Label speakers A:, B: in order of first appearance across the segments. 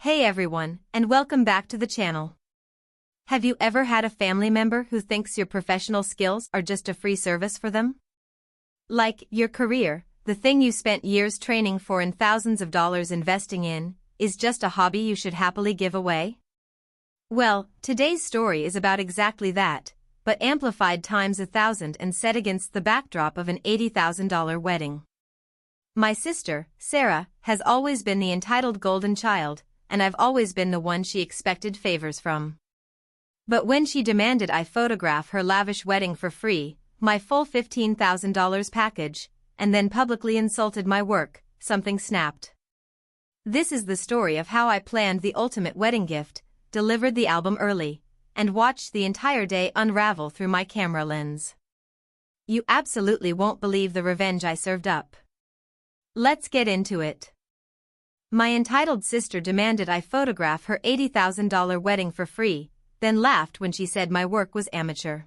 A: Hey everyone, and welcome back to the channel. Have you ever had a family member who thinks your professional skills are just a free service for them? Like, your career, the thing you spent years training for and thousands of dollars investing in, is just a hobby you should happily give away? Well, today's story is about exactly that, but amplified times 1,000 and set against the backdrop of an $80,000 wedding. My sister, Sarah, has always been the entitled golden child, and I've always been the one she expected favors from. But when she demanded I photograph her lavish wedding for free, my full $15,000 package, and then publicly insulted my work, something snapped. This is the story of how I planned the ultimate wedding gift, delivered the album early, and watched the entire day unravel through my camera lens. You absolutely won't believe the revenge I served up. Let's get into it. My entitled sister demanded I photograph her $80,000 wedding for free, then laughed when she said my work was amateur.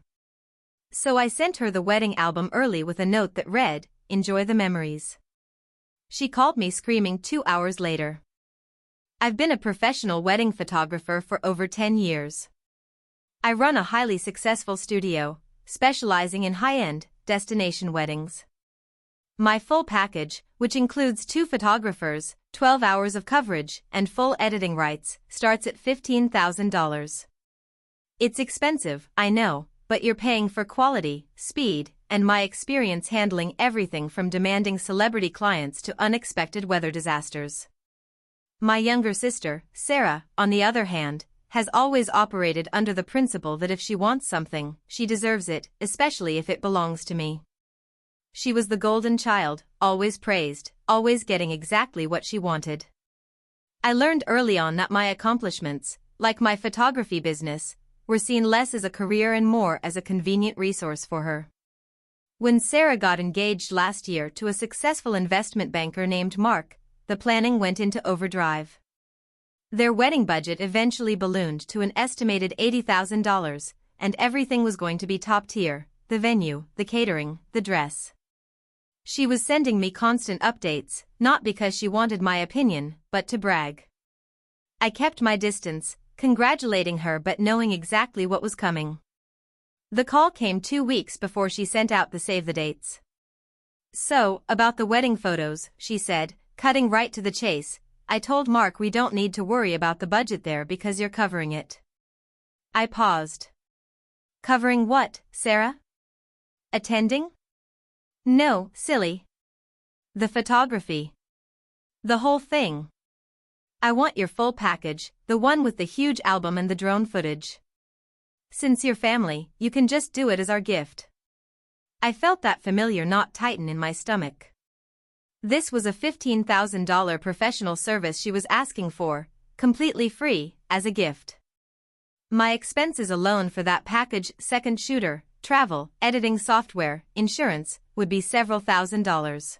A: So I sent her the wedding album early with a note that read, "Enjoy the memories." She called me screaming 2 hours later. I've been a professional wedding photographer for over 10 years. I run a highly successful studio, specializing in high-end, destination weddings. My full package, which includes 2 photographers, 12 hours of coverage, and full editing rights, starts at $15,000. It's expensive, I know, but you're paying for quality, speed, and my experience handling everything from demanding celebrity clients to unexpected weather disasters. My younger sister, Sarah, on the other hand, has always operated under the principle that if she wants something, she deserves it, especially if it belongs to me. She was the golden child, always praised, always getting exactly what she wanted. I learned early on that my accomplishments, like my photography business, were seen less as a career and more as a convenient resource for her. When Sarah got engaged last year to a successful investment banker named Mark, the planning went into overdrive. Their wedding budget eventually ballooned to an estimated $80,000, and everything was going to be top tier: the venue, the catering, the dress. She was sending me constant updates, not because she wanted my opinion, but to brag. I kept my distance, congratulating her but knowing exactly what was coming. The call came 2 weeks before she sent out the save the dates. So, about the wedding photos, she said, cutting right to the chase, I told Mark we don't need to worry about the budget there because you're covering it. I paused. Covering what, Sarah? Attending? No, silly. The photography. The whole thing. I want your full package, the one with the huge album and the drone footage. Since you're family, you can just do it as our gift. I felt that familiar knot tighten in my stomach. This was a $15,000 professional service she was asking for, completely free, as a gift. My expenses alone for that package, second shooter, travel, editing software, insurance, would be several $1,000s.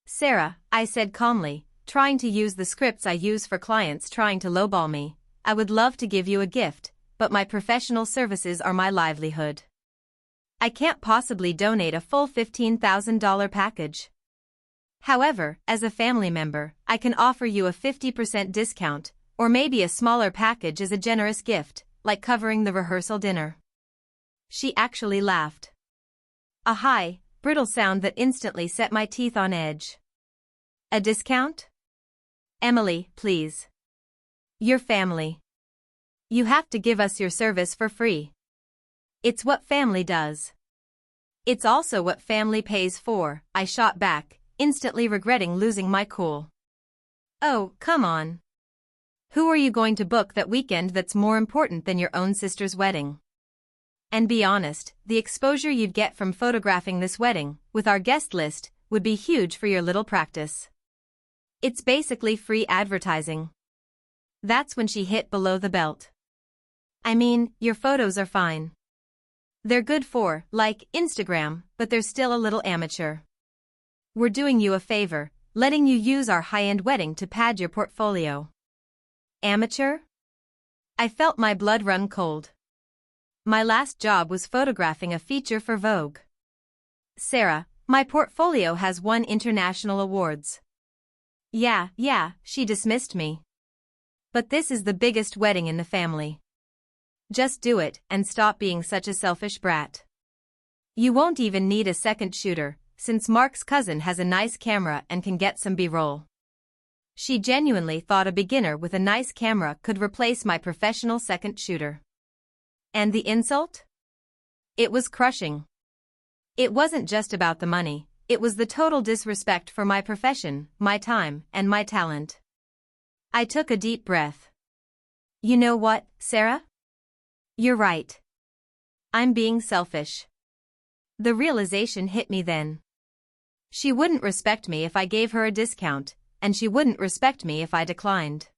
A: Sarah, I said calmly, trying to use the scripts I use for clients trying to lowball me, I would love to give you a gift, but my professional services are my livelihood. I can't possibly donate a full $15,000 package. However, as a family member, I can offer you a 50% discount, or maybe a smaller package as a generous gift, like covering the rehearsal dinner. She actually laughed. A high, brittle sound that instantly set my teeth on edge. A discount? Emily, please. You're family. You have to give us your service for free. It's what family does. It's also what family pays for, I shot back, instantly regretting losing my cool. Oh, come on. Who are you going to book that weekend that's more important than your own sister's wedding? And be honest, the exposure you'd get from photographing this wedding, with our guest list, would be huge for your little practice. It's basically free advertising. That's when she hit below the belt. I mean, your photos are fine. They're good for, like, Instagram, but they're still a little amateur. We're doing you a favor, letting you use our high-end wedding to pad your portfolio. Amateur? I felt my blood run cold. My last job was photographing a feature for Vogue. Sarah, my portfolio has won international awards. Yeah, she dismissed me. But this is the biggest wedding in the family. Just do it and stop being such a selfish brat. You won't even need a second shooter, since Mark's cousin has a nice camera and can get some B-roll. She genuinely thought a beginner with a nice camera could replace my professional second shooter. And the insult? It was crushing. It wasn't just about the money, it was the total disrespect for my profession, my time, and my talent. I took a deep breath. You know what, Sarah? You're right. I'm being selfish. The realization hit me then. She wouldn't respect me if I gave her a discount, and she wouldn't respect me if I declined.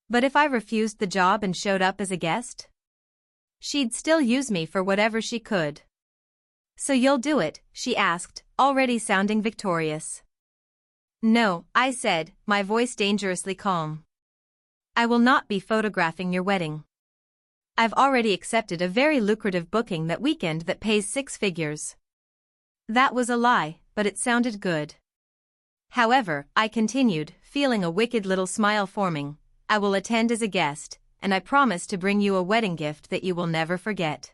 A: But if I refused the job and showed up as a guest? She'd still use me for whatever she could. So you'll do it, she asked, already sounding victorious. No, I said, my voice dangerously calm. I will not be photographing your wedding. I've already accepted a very lucrative booking that weekend that pays 6 figures. That was a lie, but it sounded good. However, I continued, feeling a wicked little smile forming, I will attend as a guest, and I promise to bring you a wedding gift that you will never forget.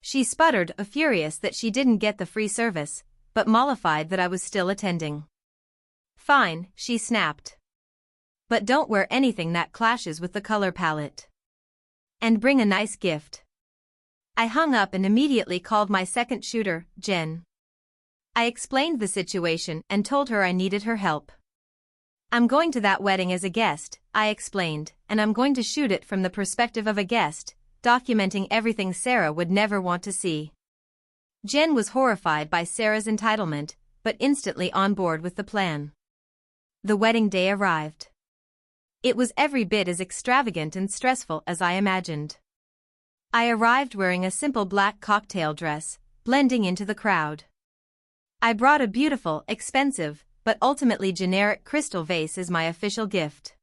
A: She sputtered, furious that she didn't get the free service, but mollified that I was still attending. Fine, she snapped. But don't wear anything that clashes with the color palette. And bring a nice gift. I hung up and immediately called my second shooter, Jen. I explained the situation and told her I needed her help. I'm going to that wedding as a guest, I explained, and I'm going to shoot it from the perspective of a guest, documenting everything Sarah would never want to see. Jen was horrified by Sarah's entitlement, but instantly on board with the plan. The wedding day arrived. It was every bit as extravagant and stressful as I imagined. I arrived wearing a simple black cocktail dress, blending into the crowd. I brought a beautiful, expensive, but ultimately generic crystal vase as my official gift.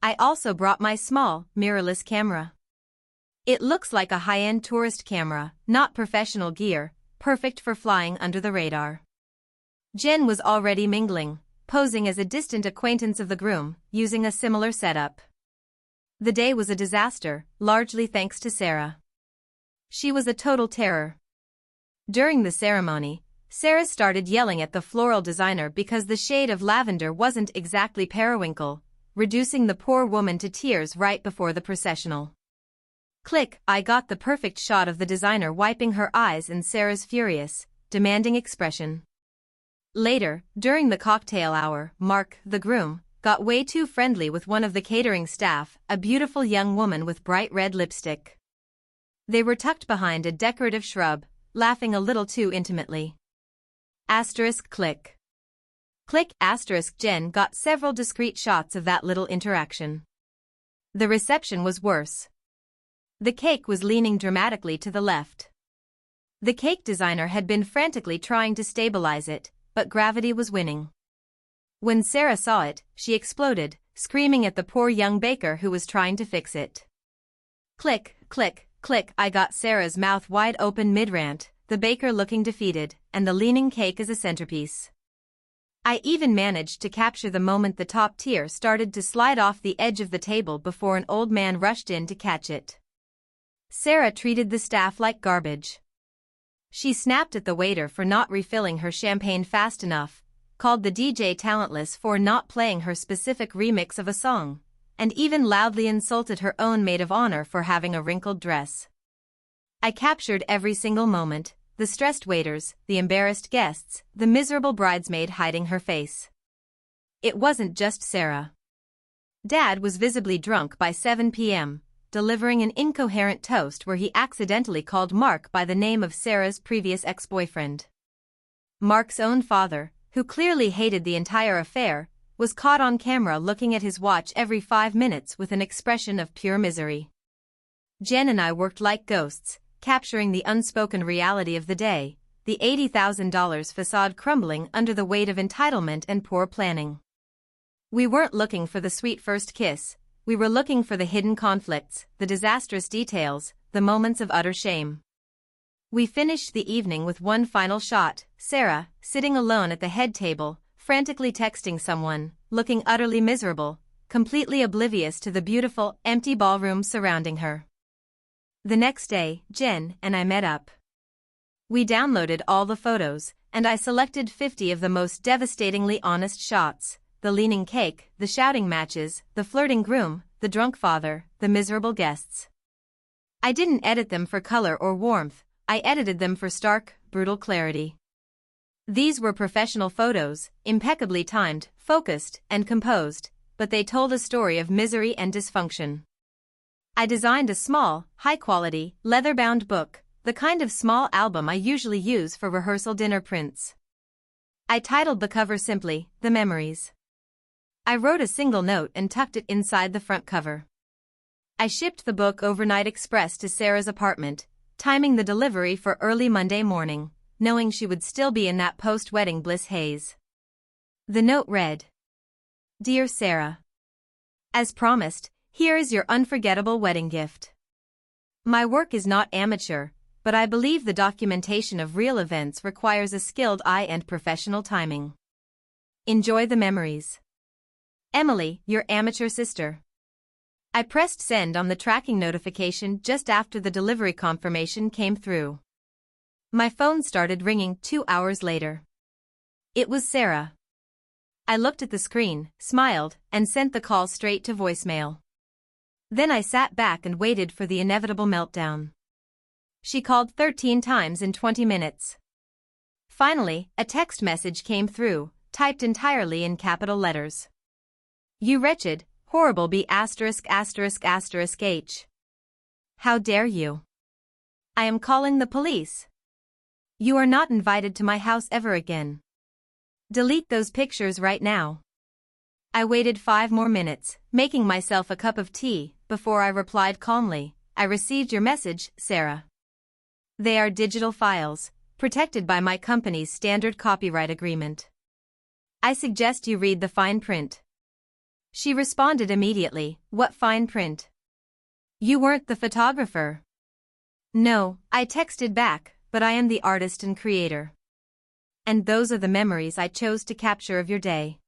A: I also brought my small, mirrorless camera. It looks like a high-end tourist camera, not professional gear, perfect for flying under the radar. Jen was already mingling, posing as a distant acquaintance of the groom, using a similar setup. The day was a disaster, largely thanks to Sarah. She was a total terror. During the ceremony, Sarah started yelling at the floral designer because the shade of lavender wasn't exactly periwinkle, reducing the poor woman to tears right before the processional. Click, I got the perfect shot of the designer wiping her eyes and Sarah's furious, demanding expression. Later, during the cocktail hour, Mark, the groom, got way too friendly with one of the catering staff, a beautiful young woman with bright red lipstick. They were tucked behind a decorative shrub, laughing a little too intimately. Asterisk click. Click asterisk Jen got several discreet shots of that little interaction. The reception was worse. The cake was leaning dramatically to the left. The cake designer had been frantically trying to stabilize it, but gravity was winning. When Sarah saw it, she exploded, screaming at the poor young baker who was trying to fix it. Click, click, click, I got Sarah's mouth wide open mid-rant, the baker looking defeated, and the leaning cake as a centerpiece. I even managed to capture the moment the top tier started to slide off the edge of the table before an old man rushed in to catch it. Sarah treated the staff like garbage. She snapped at the waiter for not refilling her champagne fast enough, called the DJ talentless for not playing her specific remix of a song, and even loudly insulted her own maid of honor for having a wrinkled dress. I captured every single moment, the stressed waiters, the embarrassed guests, the miserable bridesmaid hiding her face. It wasn't just Sarah. Dad was visibly drunk by 7 p.m., delivering an incoherent toast where he accidentally called Mark by the name of Sarah's previous ex-boyfriend. Mark's own father, who clearly hated the entire affair, was caught on camera looking at his watch every 5 minutes with an expression of pure misery. Jen and I worked like ghosts, capturing the unspoken reality of the day, the $80,000 facade crumbling under the weight of entitlement and poor planning. We weren't looking for the sweet first kiss, we were looking for the hidden conflicts, the disastrous details, the moments of utter shame. We finished the evening with one final shot, Sarah, sitting alone at the head table, frantically texting someone, looking utterly miserable, completely oblivious to the beautiful, empty ballroom surrounding her. The next day, Jen and I met up. We downloaded all the photos, and I selected 50 of the most devastatingly honest shots: the leaning cake, the shouting matches, the flirting groom, the drunk father, the miserable guests. I didn't edit them for color or warmth, I edited them for stark, brutal clarity. These were professional photos, impeccably timed, focused, and composed, but they told a story of misery and dysfunction. I designed a small, high-quality, leather-bound book, the kind of small album I usually use for rehearsal dinner prints. I titled the cover simply, "The Memories." I wrote a single note and tucked it inside the front cover. I shipped the book overnight express to Sarah's apartment, timing the delivery for early Monday morning, knowing she would still be in that post-wedding bliss haze. The note read, "Dear Sarah, as promised, here is your unforgettable wedding gift. My work is not amateur, but I believe the documentation of real events requires a skilled eye and professional timing. Enjoy the memories. Emily, your amateur sister." I pressed send on the tracking notification just after the delivery confirmation came through. My phone started ringing 2 hours later. It was Sarah. I looked at the screen, smiled, and sent the call straight to voicemail. Then I sat back and waited for the inevitable meltdown. She called 13 times in 20 minutes. Finally, a text message came through, typed entirely in capital letters. "You wretched, horrible B*********H. How dare you? I am calling the police. You are not invited to my house ever again. Delete those pictures right now." I waited 5 more minutes, making myself a cup of tea, before I replied calmly, "I received your message, Sarah. They are digital files, protected by my company's standard copyright agreement. I suggest you read the fine print." She responded immediately, "What fine print? You weren't the photographer." "No," I texted back, "but I am the artist and creator. And those are the memories I chose to capture of your day."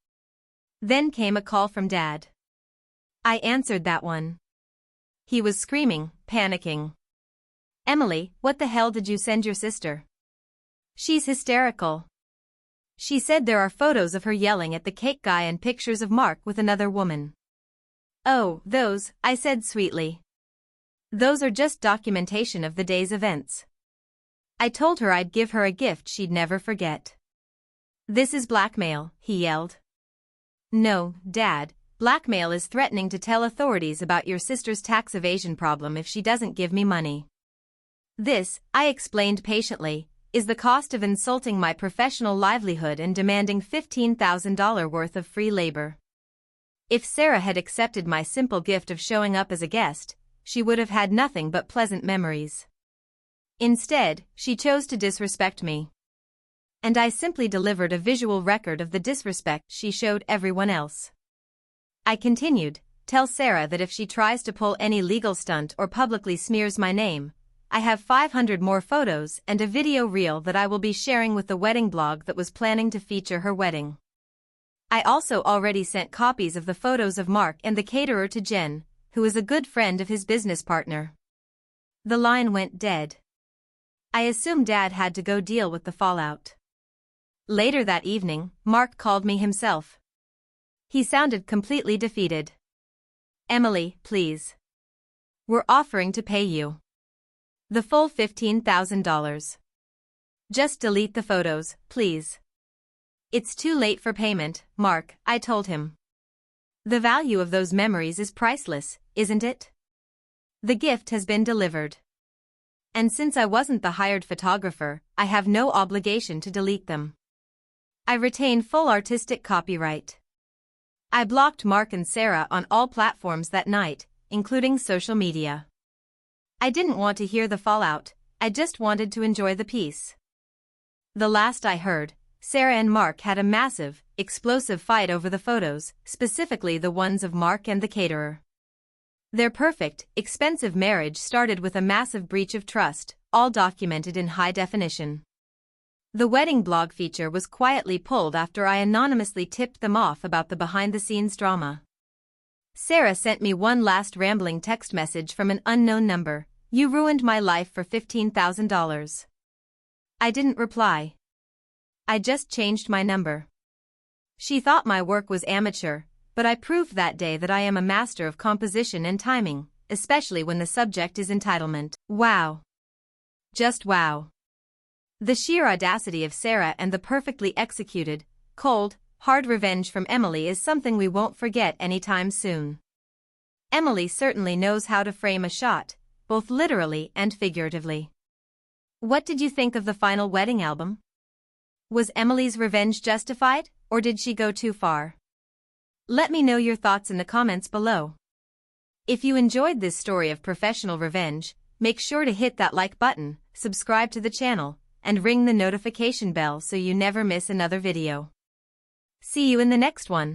A: Then came a call from Dad. I answered that one. He was screaming, panicking. "Emily, what the hell did you send your sister? She's hysterical. She said there are photos of her yelling at the cake guy and pictures of Mark with another woman." "Oh, those," I said sweetly. "Those are just documentation of the day's events. I told her I'd give her a gift she'd never forget." "This is blackmail," he yelled. "No, Dad, blackmail is threatening to tell authorities about your sister's tax evasion problem if she doesn't give me money. This," I explained patiently, "is the cost of insulting my professional livelihood and demanding $15,000 worth of free labor." If Sarah had accepted my simple gift of showing up as a guest, she would have had nothing but pleasant memories. Instead, she chose to disrespect me. And I simply delivered a visual record of the disrespect she showed everyone else. I continued, "Tell Sarah that if she tries to pull any legal stunt or publicly smears my name, I have 500 more photos and a video reel that I will be sharing with the wedding blog that was planning to feature her wedding." I also already sent copies of the photos of Mark and the caterer to Jen, who is a good friend of his business partner. The line went dead. I assumed Dad had to go deal with the fallout. Later that evening, Mark called me himself. He sounded completely defeated. "Emily, please. We're offering to pay you the full $15,000. Just delete the photos, please." "It's too late for payment, Mark," I told him. "The value of those memories is priceless, isn't it? The gift has been delivered. And since I wasn't the hired photographer, I have no obligation to delete them. I retain full artistic copyright." I blocked Mark and Sarah on all platforms that night, including social media. I didn't want to hear the fallout, I just wanted to enjoy the peace. The last I heard, Sarah and Mark had a massive, explosive fight over the photos, specifically the ones of Mark and the caterer. Their perfect, expensive marriage started with a massive breach of trust, all documented in high definition. The wedding blog feature was quietly pulled after I anonymously tipped them off about the behind-the-scenes drama. Sarah sent me one last rambling text message from an unknown number. You ruined my life for $15,000. I didn't reply. I just changed my number. She thought my work was amateur, but I proved that day that I am a master of composition and timing, especially when the subject is entitlement. Wow. Just wow. The sheer audacity of Sarah and the perfectly executed, cold, hard revenge from Emily is something we won't forget anytime soon. Emily certainly knows how to frame a shot, both literally and figuratively. What did you think of the final wedding album? Was Emily's revenge justified, or did she go too far? Let me know your thoughts in the comments below. If you enjoyed this story of professional revenge, make sure to hit that like button, subscribe to the channel, and ring the notification bell so you never miss another video. See you in the next one.